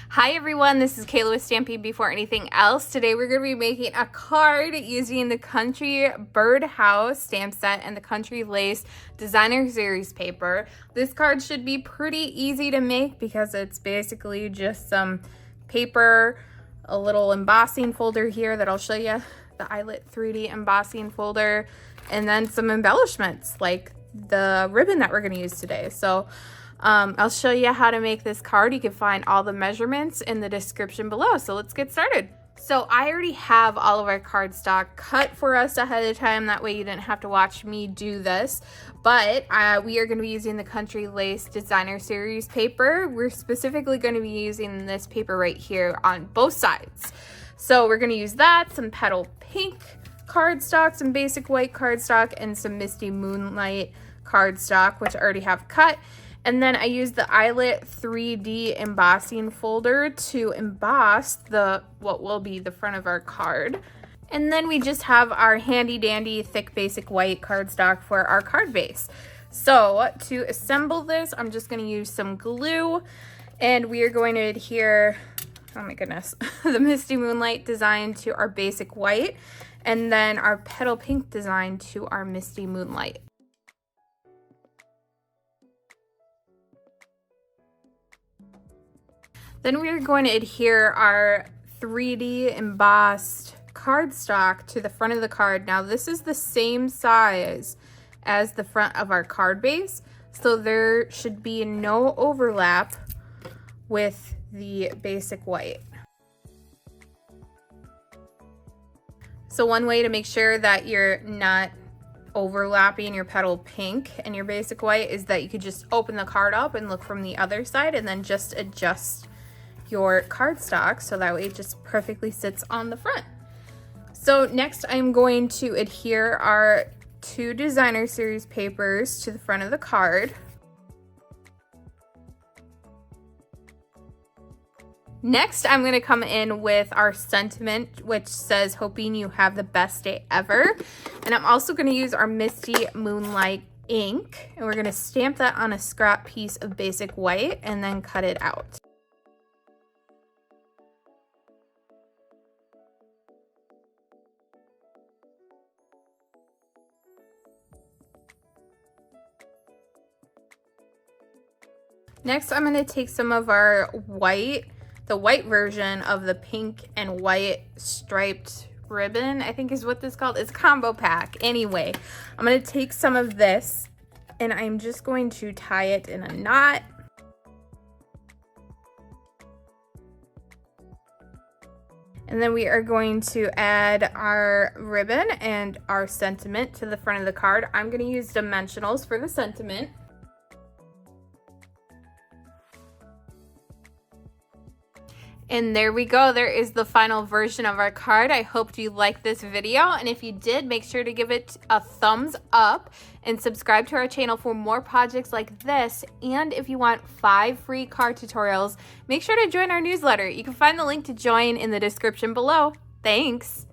Hi everyone, this is Kayla with Stamping Before Anything Else. Today we're going to be making a card using the Country Birdhouse stamp set and the Country Lace Designer Series paper. This card should be pretty easy to make because it's basically just some paper, a little embossing folder here that I'll show you, the Eyelet 3D embossing folder, and then some embellishments like the ribbon that we're going to use today. So I'll show you how to make this card. You can find all the measurements in the description below. So let's get started. So I already have all of our cardstock cut for us ahead of time. That way you didn't have to watch me do this. But we are going to be using the Country Lace Designer Series paper. We're specifically going to be using this paper right here on both sides. So we're going to use that, some petal pink cardstock, some basic white cardstock, and some Misty Moonlight cardstock, which I already have cut. And then I used the Eyelet 3D embossing folder to emboss what will be the front of our card. And then we just have our handy dandy thick basic white cardstock for our card base. So to assemble this, I'm just going to use some glue, and we are going to adhere, oh my goodness, the Misty Moonlight design to our basic white, and then our petal pink design to our Misty Moonlight. Then we are going to adhere our 3D embossed cardstock to the front of the card. Now this is the same size as the front of our card base, so there should be no overlap with the basic white. So one way to make sure that you're not overlapping your petal pink and your basic white is that you could just open the card up and look from the other side and then just adjust your cardstock so that way it just perfectly sits on the front. So next I'm going to adhere our 2 Designer Series papers to the front of the card. Next, I'm going to come in with our sentiment, which says, "Hoping you have the best day ever." And I'm also going to use our Misty Moonlight ink, and we're going to stamp that on a scrap piece of basic white and then cut it out. Next, I'm going to take some of our white, the white version of the pink and white striped ribbon, I think is what this is called. It's a combo pack. Anyway, I'm going to take some of this and I'm just going to tie it in a knot. And then we are going to add our ribbon and our sentiment to the front of the card. I'm going to use dimensionals for the sentiment. And there we go. There is the final version of our card. I hope you liked this video. And if you did, make sure to give it a thumbs up and subscribe to our channel for more projects like this. And if you want 5 free card tutorials, make sure to join our newsletter. You can find the link to join in the description below. Thanks.